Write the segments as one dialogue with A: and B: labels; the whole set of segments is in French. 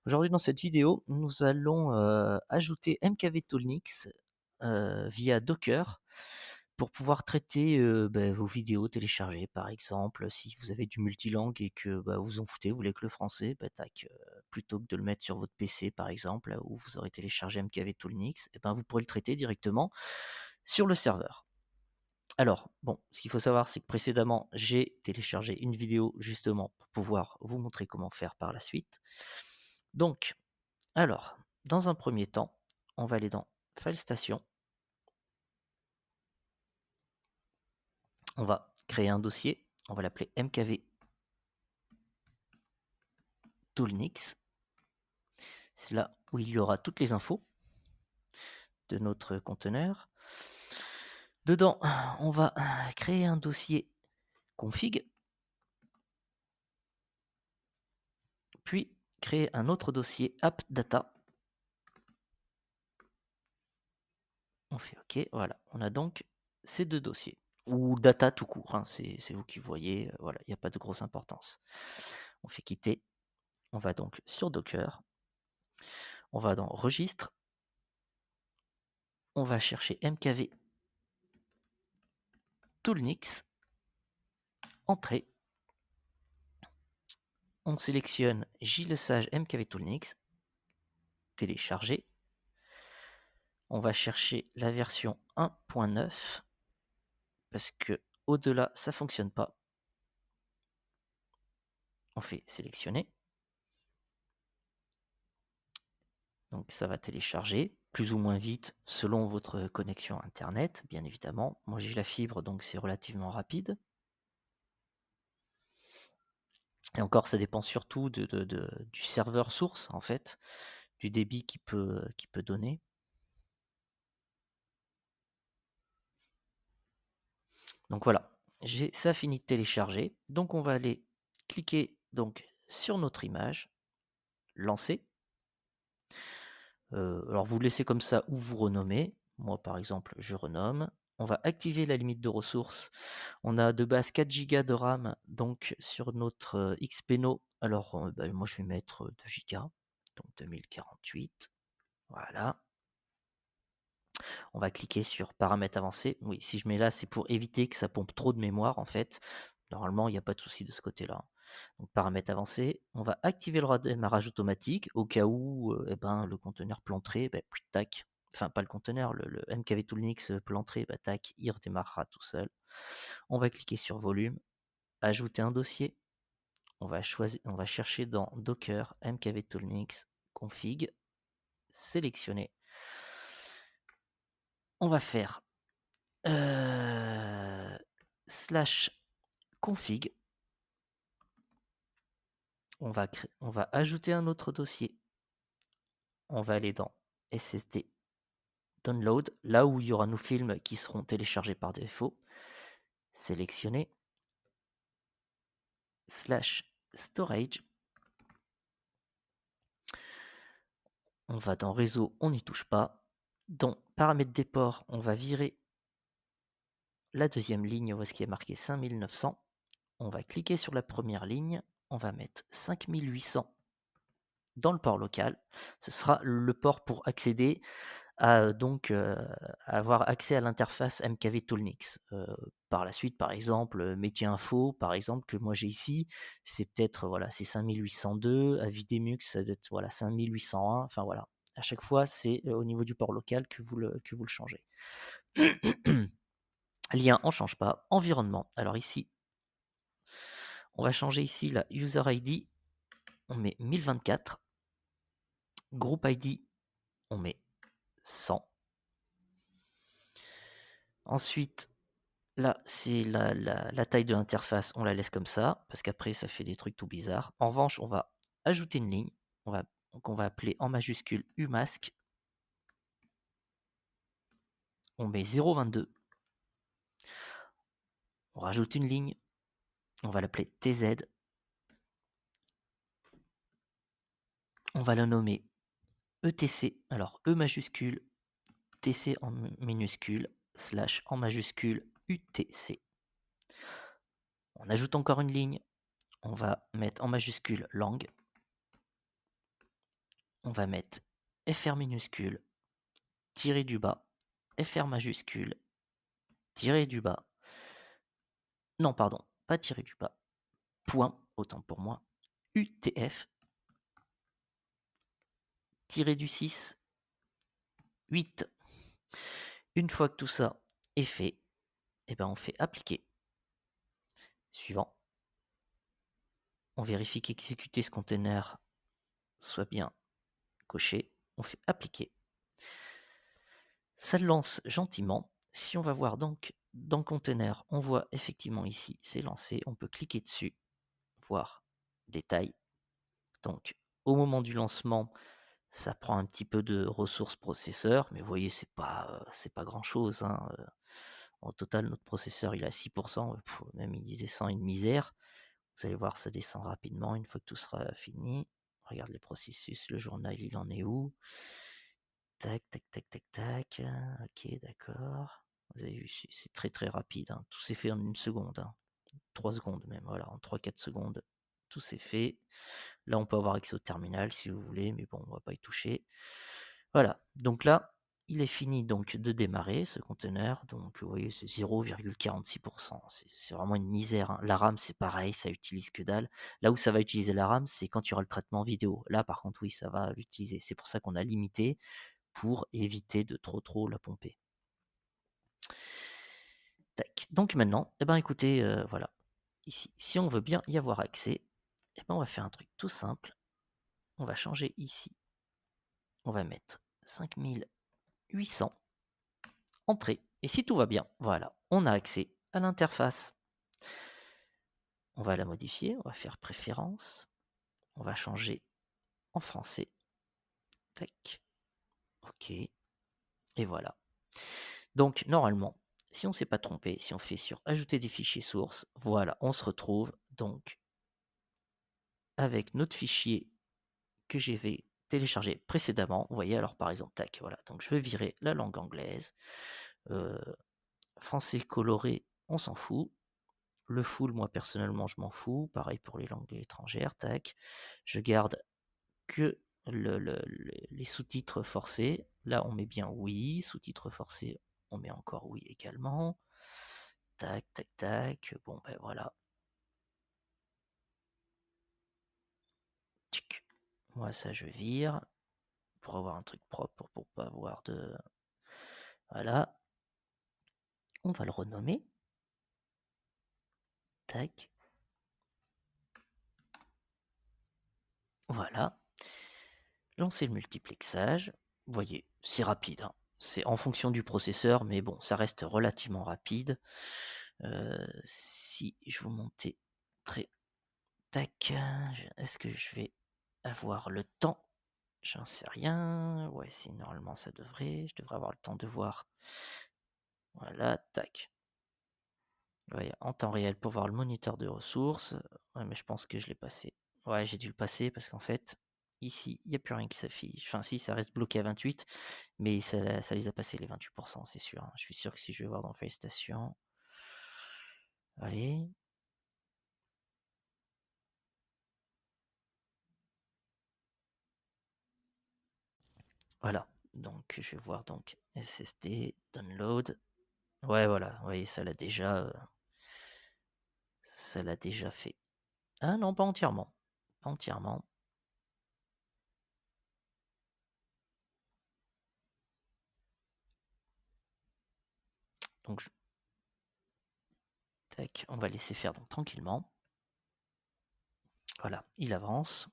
A: Aujourd'hui, dans cette vidéo, nous allons ajouter MKV Toolnix via Docker pour pouvoir traiter vos vidéos téléchargées, par exemple. Si vous avez du multilangue et que vous en foutez, vous voulez que le français, tac, plutôt que de le mettre sur votre PC, par exemple, là où vous aurez téléchargé MKV Toolnix, vous pourrez le traiter directement sur le serveur. Alors, bon, ce qu'il faut savoir, c'est que précédemment, j'ai téléchargé une vidéo justement pour pouvoir vous montrer comment faire par la suite. Donc, alors, dans un premier temps, on va aller dans File Station. On va créer un dossier. On va l'appeler MKV Toolnix. C'est là où il y aura toutes les infos de notre conteneur. Dedans, on va créer un dossier config. Puis, créer un autre dossier appdata. On fait OK. Voilà, on a donc ces deux dossiers. Ou data tout court, hein, c'est vous qui voyez. Voilà, il n'y a pas de grosse importance. On fait quitter. On va donc sur Docker. On va dans Registre. On va chercher MKV Toolnix. Entrée. On sélectionne JLesage MKV Toolnix. Télécharger. On va chercher la version 1.9 parce que au-delà, ça ne fonctionne pas. On fait sélectionner. Donc ça va télécharger plus ou moins vite selon votre connexion internet, bien évidemment. Moi j'ai la fibre, donc c'est relativement rapide. Et encore, ça dépend surtout du serveur source, en fait, du débit qu'il peut donner. Donc voilà, ça fini de télécharger. Donc on va aller cliquer donc, sur notre image, lancer. Alors vous le laissez comme ça ou vous renommez. Moi par exemple, je renomme. On va activer la limite de ressources. On a de base 4 Go de RAM donc sur notre Xpeno. Alors moi je vais mettre 2 Go, donc 2048. Voilà. On va cliquer sur paramètres avancés. Oui, si je mets là, c'est pour éviter que ça pompe trop de mémoire en fait. Normalement, il n'y a pas de souci de ce côté-là. Donc paramètres avancés, on va activer le redémarrage automatique au cas où le conteneur planterait, tac. Enfin, pas le conteneur, le MKV Toolnix planterait, tac, il redémarrera tout seul. On va cliquer sur volume, ajouter un dossier. On va chercher dans Docker, MKV Toolnix, config, sélectionner. On va faire slash config. On va ajouter un autre dossier. On va aller dans SSD download, là où il y aura nos films qui seront téléchargés par défaut. Sélectionner slash storage. On va dans réseau, on n'y touche pas. Dans paramètres des ports, on va virer la deuxième ligne où est-ce qui est marqué 5900. On va cliquer sur la première ligne. On va mettre 5800 dans le port local. Ce sera le port pour accéder à avoir accès à l'interface MKV Toolnix. Par la suite, par exemple, métier info, par exemple, que moi j'ai ici, c'est peut-être c'est 5802, à Videmux, ça doit être 5801, enfin voilà. À chaque fois, c'est au niveau du port local que vous le changez. Lien, on ne change pas. Environnement. Alors ici, on va changer ici la user ID. On met 1024. Group ID, on met 100. Ensuite, là, c'est la taille de l'interface, on la laisse comme ça, parce qu'après, ça fait des trucs tout bizarres. En revanche, on va ajouter une ligne. On va appeler en majuscule umask. On met 0,22. On rajoute une ligne. On va l'appeler TZ. On va la nommer ETC. Alors, E majuscule, TC en minuscule, slash en majuscule, UTC. On ajoute encore une ligne. On va mettre en majuscule langue. on va mettre FR minuscule, tiré du bas, FR majuscule, tiré du bas. Non, pardon, pas tiré du bas. Point, autant pour moi. UTF, tiré du 6, 8. Une fois que tout ça est fait, eh ben on fait appliquer. Suivant. On vérifie qu'exécuter ce container soit bien coché. On fait appliquer. Ça lance gentiment. Si on va voir donc dans le container, on voit effectivement ici, c'est lancé. On peut cliquer dessus, voir détail. Donc au moment du lancement, ça prend un petit peu de ressources processeur, mais vous voyez, c'est pas grand-chose, hein. Au total, notre processeur, il est à 6%, même il descend une misère. Vous allez voir, ça descend rapidement une fois que tout sera fini. Regarde les processus, le journal, il en est où? Tac, tac, tac, tac, tac. Ok, d'accord. Vous avez vu, c'est très très rapide, hein. Tout s'est fait en une seconde, hein. 3 secondes même, voilà, en 3-4 secondes, tout s'est fait. Là, on peut avoir accès au terminal si vous voulez, mais bon, on va pas y toucher. Voilà, donc là, il est fini donc de démarrer ce conteneur. Donc vous voyez, c'est 0,46%. C'est vraiment une misère, hein. La RAM, c'est pareil, ça utilise que dalle. Là où ça va utiliser la RAM, c'est quand il y aura le traitement vidéo. Là, par contre, oui, ça va l'utiliser. C'est pour ça qu'on a limité pour éviter de trop la pomper. Tac. Donc maintenant, eh ben écoutez, voilà. Ici, si on veut bien y avoir accès, eh ben on va faire un truc tout simple. On va changer ici. On va mettre 5800. Entrée. Et si tout va bien, voilà, on a accès à l'interface. On va la modifier, on va faire préférences. On va changer en français. Tac. OK. Et voilà. Donc normalement, si on ne s'est pas trompé, si on fait sur ajouter des fichiers sources, voilà, on se retrouve donc avec notre fichier que j'avais téléchargé précédemment. Vous voyez, alors par exemple, tac, voilà. Donc je vais virer la langue anglaise. Français coloré, on s'en fout. Le full, moi personnellement, je m'en fous. Pareil pour les langues étrangères, tac. Je garde que les sous-titres forcés. Là, on met bien oui. Sous-titres forcés, on met encore oui également. Tac, tac, tac. Bon, ben voilà. Tchic. Moi, ça, je vire. Pour avoir un truc propre, pour pas avoir de... Voilà. On va le renommer. Tac. Voilà. Lancer le multiplexage. Vous voyez, c'est rapide, hein. C'est en fonction du processeur, mais bon, ça reste relativement rapide. Si je vous montais très... Tac. Est-ce que je vais avoir le temps? J'en sais rien. Ouais, si normalement ça devrait. Je devrais avoir le temps de voir. Voilà, tac. Ouais, en temps réel pour voir le moniteur de ressources. Ouais, mais je pense que je l'ai passé. Ouais, j'ai dû le passer parce qu'en fait, ici, il n'y a plus rien qui s'affiche. Enfin, si, ça reste bloqué à 28, mais ça les a passés les 28%, c'est sûr, hein. Je suis sûr que si je vais voir dans File Station. Allez. Voilà. Donc, je vais voir donc SSD, download. Ouais, voilà. Vous voyez, ça l'a déjà fait. Ah non, pas entièrement. Pas entièrement. Donc, tac, on va laisser faire donc tranquillement. Voilà, il avance.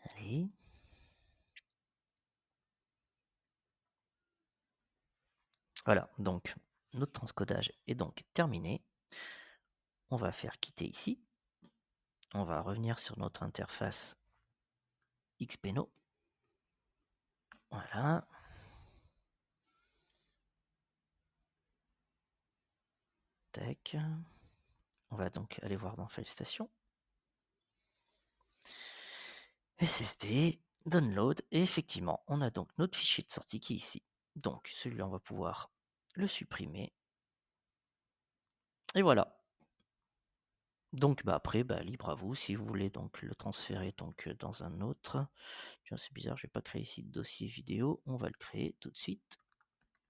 A: Allez. Voilà, donc notre transcodage est donc terminé. On va faire quitter ici. On va revenir sur notre interface Xpeno. Voilà. Tac. On va donc aller voir dans File Station. SSD, download, et effectivement, on a donc notre fichier de sortie qui est ici. Donc celui-là, on va pouvoir le supprimer. Et voilà. Donc bah, après, bah, libre à vous si vous voulez donc le transférer donc, dans un autre. Tiens, c'est bizarre, j'ai pas créé ici de dossier vidéo. On va le créer tout de suite.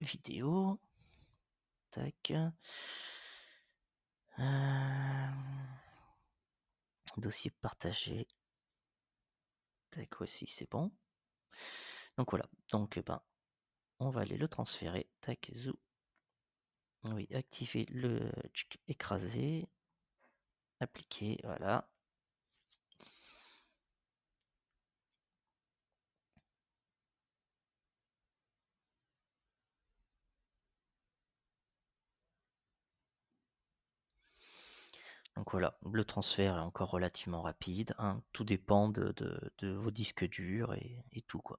A: Vidéo. Tac. Dossier partagé. Tac, voici, c'est bon. Donc voilà, donc ben, on va aller le transférer. Tac, zou. Oui, activer le écraser. Appliquer, voilà. Donc voilà, le transfert est encore relativement rapide, hein. Tout dépend de vos disques durs et tout quoi.